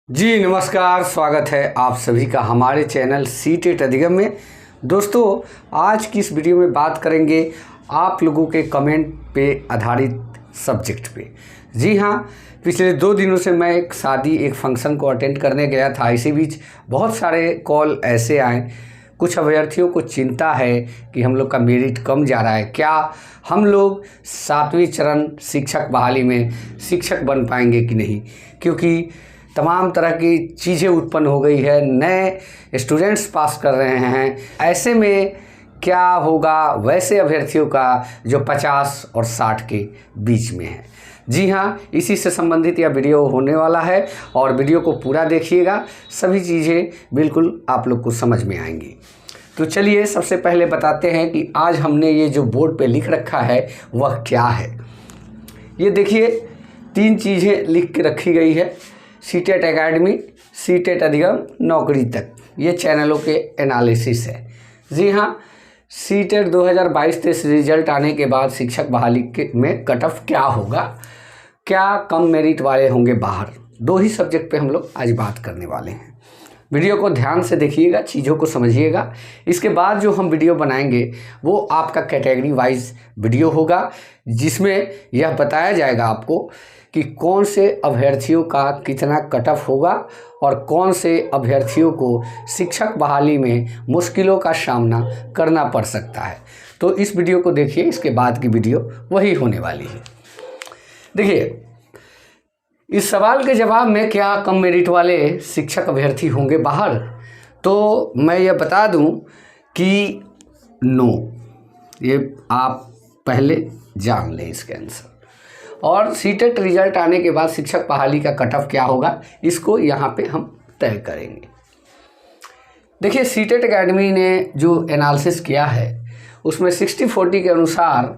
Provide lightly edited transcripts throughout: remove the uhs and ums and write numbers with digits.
जी नमस्कार, स्वागत है आप सभी का हमारे चैनल सीटेट अधिगम में। दोस्तों, आज की इस वीडियो में बात करेंगे आप लोगों के कमेंट पे आधारित सब्जेक्ट पे। जी हाँ, पिछले 2 दिनों से मैं एक फंक्शन को अटेंड करने गया था। इसी बीच बहुत सारे कॉल ऐसे आए, कुछ अभ्यर्थियों को चिंता है कि हम लोग का मेरिट कम जा रहा है, क्या हम लोग 7वें चरण शिक्षक बहाली में शिक्षक बन पाएंगे कि नहीं, क्योंकि तमाम तरह की चीज़ें उत्पन्न हो गई है, नए स्टूडेंट्स पास कर रहे हैं। ऐसे में क्या होगा वैसे अभ्यर्थियों का जो 50 और 60 के बीच में है। जी हाँ, इसी से संबंधित यह वीडियो होने वाला है और वीडियो को पूरा देखिएगा, सभी चीज़ें बिल्कुल आप लोग को समझ में आएंगी। तो चलिए सबसे पहले बताते हैं कि आज हमने ये जो बोर्ड पे लिख रखा है वह क्या है। ये देखिए 3 चीज़ें लिख के रखी गई है। सीटेट एकेडमी, सीटेट अधिगम, नौकरी तक, ये चैनलों के एनालिसिस है। जी हाँ, सीटेट 2022-23 रिजल्ट आने के बाद शिक्षक बहाली में कट ऑफ क्या होगा, क्या कम मेरिट वाले होंगे बाहर, 2 ही सब्जेक्ट पे हम लोग आज बात करने वाले हैं। वीडियो को ध्यान से देखिएगा, चीज़ों को समझिएगा। इसके बाद जो हम वीडियो बनाएंगे वो आपका कैटेगरी वाइज वीडियो होगा, जिसमें यह बताया जाएगा आपको कि कौन से अभ्यर्थियों का कितना कट ऑफ होगा और कौन से अभ्यर्थियों को शिक्षक बहाली में मुश्किलों का सामना करना पड़ सकता है। तो इस वीडियो को देखिए, इसके बाद की वीडियो वही होने वाली है। देखिए, इस सवाल के जवाब में क्या कम मेरिट वाले शिक्षक अभ्यर्थी होंगे बाहर, तो मैं ये बता दूं कि नो, ये आप पहले जान लें इसके आंसर। और सीटेट रिजल्ट आने के बाद शिक्षक बहाली का कट ऑफ क्या होगा, इसको यहाँ पे हम तय करेंगे। देखिए, सीटेट एकेडमी ने जो एनालिसिस किया है उसमें 60-40 के अनुसार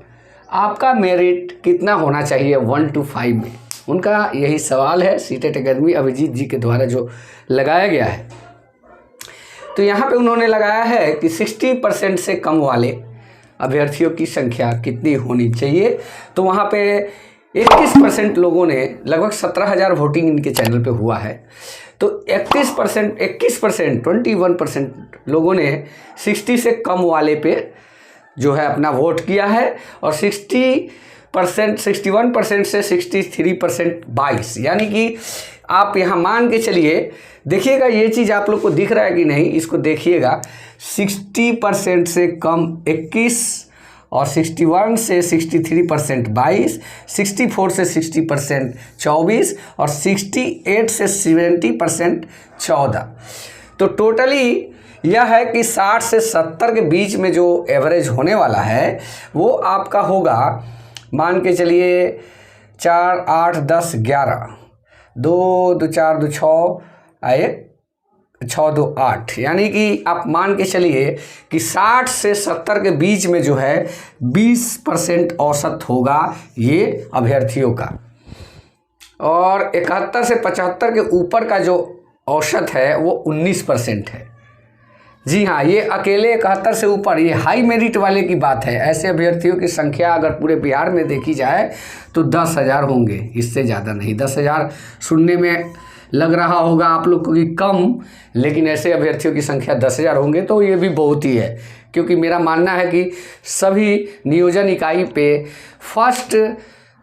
आपका मेरिट कितना होना चाहिए 1 to 5 में, उनका यही सवाल है। सीटेट एकेडमी अभिजीत जी के द्वारा जो लगाया गया है, तो यहाँ पे उन्होंने लगाया है कि 60% से कम वाले अभ्यर्थियों की संख्या कितनी होनी चाहिए। तो वहाँ पे 21% लोगों ने, लगभग 17,000 वोटिंग इनके चैनल पे हुआ है, तो 21% लोगों ने 60 से कम वाले पे जो है अपना वोट किया है। और 61% से 63% 22, यानी कि आप यहाँ मान के चलिए, देखिएगा ये चीज़ आप लोग को दिख रहा है कि नहीं, इसको देखिएगा। 60% से कम 21 और 61 से 63% 22, 64 से 60% 24 और 68 से 70% 14। तो टोटली यह है कि 60 से 70 के बीच में जो एवरेज होने वाला है वो आपका होगा, मान के चलिए 4, 8, 10, 11, 2, 2, 4, 2, 6, 1, 6, 2, 8, यानी कि आप मान के चलिए कि 60 से 70 के बीच में जो है 20% औसत होगा ये अभ्यर्थियों का, और 71 से 75 के ऊपर का जो औसत है वो 19% है। जी हाँ, ये अकेले 71 से ऊपर, ये हाई मेरिट वाले की बात है। ऐसे अभ्यर्थियों की संख्या अगर पूरे बिहार में देखी जाए तो 10,000 होंगे, इससे ज़्यादा नहीं। 10,000 सुनने में लग रहा होगा आप लोग को कि कम, लेकिन ऐसे अभ्यर्थियों की संख्या 10,000 होंगे तो ये भी बहुत ही है। क्योंकि मेरा मानना है कि सभी नियोजन इकाई पे फर्स्ट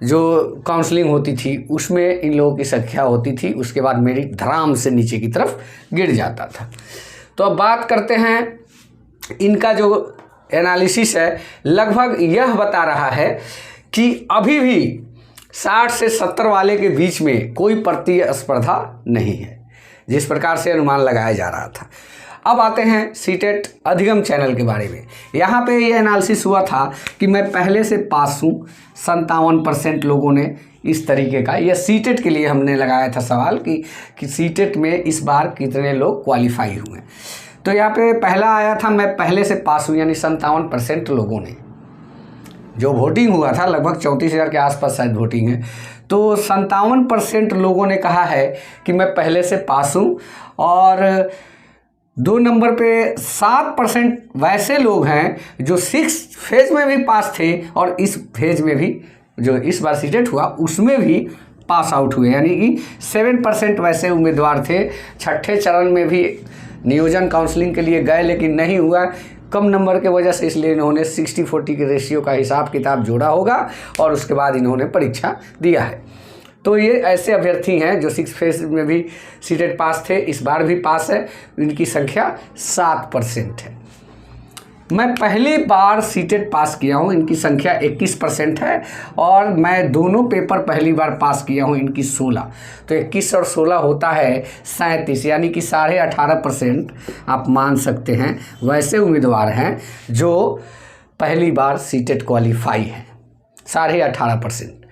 जो काउंसलिंग होती थी उसमें इन लोगों की संख्या होती थी, उसके बाद मेरिट धड़ाम से नीचे की तरफ गिर जाता था। तो अब बात करते हैं, इनका जो एनालिसिस है लगभग यह बता रहा है कि अभी भी 60 से 70 वाले के बीच में कोई प्रतिस्पर्धा नहीं है, जिस प्रकार से अनुमान लगाया जा रहा था। अब आते हैं सीटेट अधिगम चैनल के बारे में। यहाँ पे ये एनालिसिस हुआ था कि मैं पहले से पास हूँ, 57% लोगों ने इस तरीके का, यह सीटेट के लिए हमने लगाया था सवाल कि सीटेट में इस बार कितने लोग क्वालिफाई हुए। तो यहाँ पे पहला आया था मैं पहले से पास हूँ, यानी 57% लोगों ने, जो वोटिंग हुआ था लगभग 34,000 के आसपास शायद वोटिंग है, तो 57% लोगों ने कहा है कि मैं पहले से पास हूँ। और 2 नंबर पे 7% वैसे लोग हैं जो 6 फेज में भी पास थे और इस फेज में भी, जो इस बार सीटेट हुआ उसमें भी पास आउट हुए, यानी कि 7% वैसे उम्मीदवार थे। छठे चरण में भी नियोजन काउंसलिंग के लिए गए लेकिन नहीं हुआ कम नंबर के वजह से, इसलिए इन्होंने 60-40 के रेशियो का हिसाब किताब जोड़ा होगा और उसके बाद इन्होंने परीक्षा दिया है। तो ये ऐसे अभ्यर्थी हैं जो 6 फेज में भी सीटेट पास थे, इस बार भी पास है। इनकी संख्या 7% है। मैं पहली बार सीटेट पास किया हूँ, इनकी संख्या 21% है और मैं दोनों पेपर पहली बार पास किया हूँ, इनकी 16। तो 21 और 16 होता है 37, यानी कि 18.5% आप मान सकते हैं वैसे उम्मीदवार हैं जो पहली बार सीटेट क्वालिफाई हैं, 18.5%।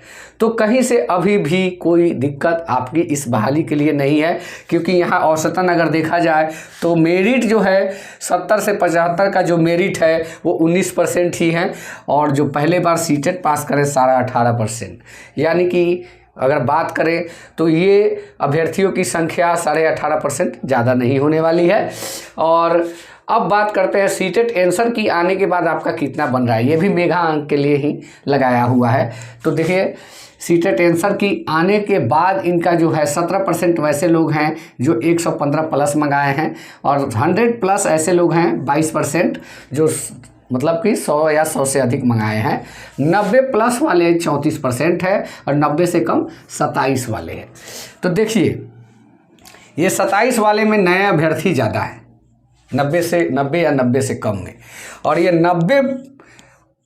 तो कहीं से अभी भी कोई दिक्कत आपकी इस बहाली के लिए नहीं है, क्योंकि यहाँ औसतन अगर देखा जाए तो मेरिट जो है 70 से 75 का जो मेरिट है वो 19% ही है, और जो पहले बार सीटेट पास करें 18.5%, यानी कि अगर बात करें तो ये अभ्यर्थियों की संख्या 18.5% ज़्यादा नहीं होने वाली है। और अब बात करते हैं सीटेट आंसर की आने के बाद आपका कितना बन रहा है, ये भी मेगा अंक के लिए ही लगाया हुआ है। तो देखिए सीटेट आंसर की आने के बाद इनका जो है 17% वैसे लोग हैं जो 115 प्लस मंगाए हैं, और 100 प्लस ऐसे लोग हैं 22% जो मतलब कि 100 या 100 से अधिक मंगाए हैं। 90 प्लस वाले 34% है और 90 से कम 27 वाले हैं। तो देखिए ये 27 वाले में नए अभ्यर्थी ज़्यादा है, 90 या 90 से कम में, और ये 90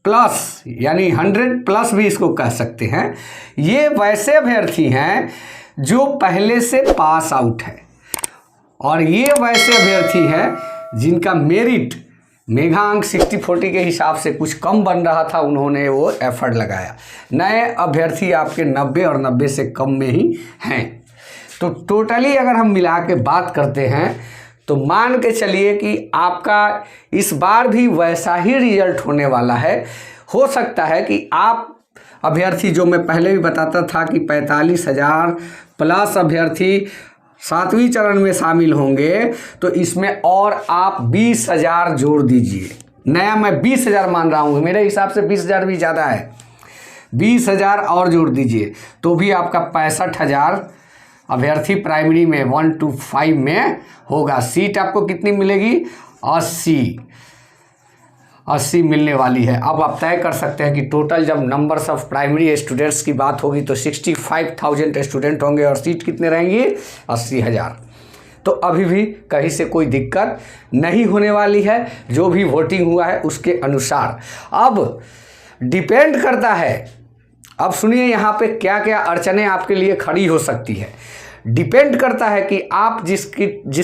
प्लस यानी 100 प्लस भी इसको कह सकते हैं, ये वैसे अभ्यर्थी हैं जो पहले से पास आउट है, और ये वैसे अभ्यर्थी हैं जिनका मेरिट मेगा अंक 60-40 के हिसाब से कुछ कम बन रहा था, उन्होंने वो एफर्ट लगाया। नए अभ्यर्थी आपके 90 और 90 से कम में ही हैं। तो टोटली अगर हम मिला के बात करते हैं तो मान के चलिए कि आपका इस बार भी वैसा ही रिजल्ट होने वाला है। हो सकता है कि आप अभ्यर्थी, जो मैं पहले भी बताता था कि 45,000 प्लस अभ्यर्थी 7वीं चरण में शामिल होंगे, तो इसमें और आप 20,000 जोड़ दीजिए। नया मैं 20,000 मान रहा हूँ, मेरे हिसाब से 20,000 भी ज़्यादा है, 20,000 और जोड़ दीजिए तो भी आपका 65,000 अभ्यर्थी प्राइमरी में 1 to 5 में होगा। सीट आपको कितनी मिलेगी? 80 मिलने वाली है। अब आप तय कर सकते हैं कि टोटल जब नंबर्स ऑफ प्राइमरी स्टूडेंट्स की बात होगी तो 65,000 स्टूडेंट होंगे और सीट कितने रहेंगी? 80,000। तो अभी भी कहीं से कोई दिक्कत नहीं होने वाली है, जो भी वोटिंग हुआ है उसके अनुसार। अब डिपेंड करता है, अब सुनिए यहाँ पे क्या क्या अड़चनें आपके लिए खड़ी हो सकती है। डिपेंड करता है कि आप जिस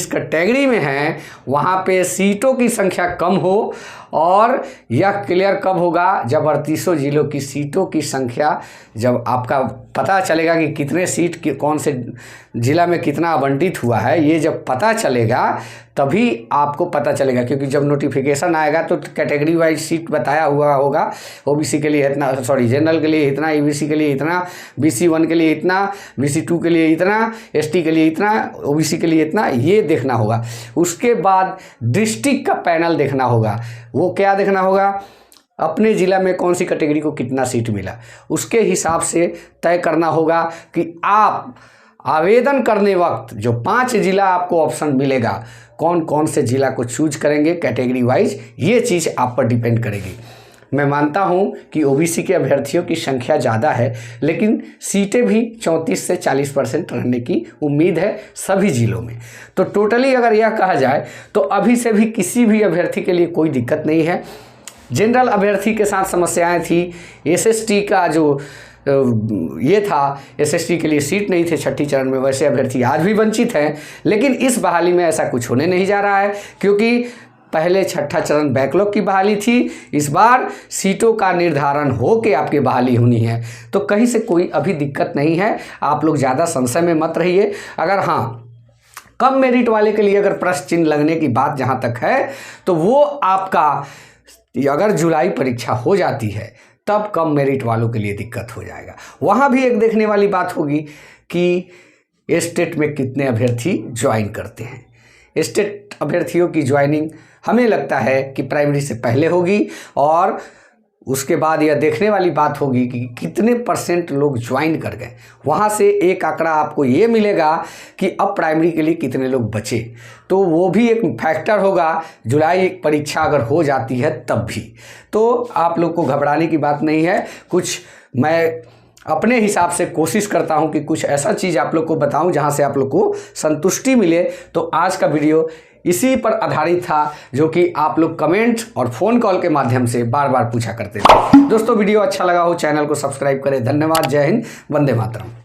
कैटेगरी में हैं वहाँ पे सीटों की संख्या कम हो, और यह क्लियर कब होगा? जब 38 जिलों की सीटों की संख्या, जब आपका पता चलेगा कि कितने सीट कौन से ज़िला में कितना आवंटित हुआ है, ये जब पता चलेगा तभी आपको पता चलेगा, क्योंकि जब नोटिफिकेशन आएगा तो कैटेगरी वाइज सीट बताया हुआ होगा। ओबीसी के लिए इतना, जनरल के लिए इतना, ईबीसी के लिए इतना, BC 1 के लिए इतना, BC 2 के लिए इतना, ST के लिए इतना, OBC के लिए इतना, ये देखना होगा। उसके बाद डिस्ट्रिक्ट का पैनल देखना होगा। वो क्या देखना होगा? अपने ज़िला में कौन सी कैटेगरी को कितना सीट मिला, उसके हिसाब से तय करना होगा कि आप आवेदन करने वक्त जो 5 ज़िला आपको ऑप्शन मिलेगा, कौन कौन से ज़िला को चूज करेंगे कैटेगरी वाइज, ये चीज़ आप पर डिपेंड करेगी। मैं मानता हूं कि ओबीसी के अभ्यर्थियों की संख्या ज़्यादा है, लेकिन सीटें भी 34 से 40% रहने की उम्मीद है सभी ज़िलों में। तो टोटली अगर यह कहा जाए तो अभी से भी किसी भी अभ्यर्थी के लिए कोई दिक्कत नहीं है। जनरल अभ्यर्थी के साथ समस्याएं थी, SST का जो ये था, SST के लिए सीट नहीं थे छठी चरण में, वैसे अभ्यर्थी आज भी वंचित हैं। लेकिन इस बहाली में ऐसा कुछ होने नहीं जा रहा है, क्योंकि पहले छठा चरण बैकलॉग की बहाली थी, इस बार सीटों का निर्धारण हो के आपकी बहाली होनी है। तो कहीं से कोई अभी दिक्कत नहीं है, आप लोग ज़्यादा संशय में मत रहिए। अगर हाँ कम मेरिट वाले के लिए अगर प्रश्न चिन्ह लगने की बात जहाँ तक है, तो वो आपका अगर जुलाई परीक्षा हो जाती है तब कम मेरिट वालों के लिए दिक्कत हो जाएगा। वहाँ भी एक देखने वाली बात होगी कि स्टेट में कितने अभ्यर्थी ज्वाइन करते हैं। स्टेट अभ्यर्थियों की ज्वाइनिंग हमें लगता है कि प्राइमरी से पहले होगी, और उसके बाद यह देखने वाली बात होगी कि कितने % लोग ज्वाइन कर गए। वहाँ से एक आंकड़ा आपको ये मिलेगा कि अब प्राइमरी के लिए कितने लोग बचे, तो वो भी एक फैक्टर होगा जुलाई परीक्षा अगर हो जाती है तब भी। तो आप लोग को घबराने की बात नहीं है। कुछ मैं अपने हिसाब से कोशिश करता हूं कि कुछ ऐसा चीज़ आप लोग को बताऊं जहां से आप लोग को संतुष्टि मिले। तो आज का वीडियो इसी पर आधारित था, जो कि आप लोग कमेंट और फ़ोन कॉल के माध्यम से बार बार पूछा करते थे। दोस्तों वीडियो अच्छा लगा हो चैनल को सब्सक्राइब करें। धन्यवाद। जय हिंद। वंदे मातरम।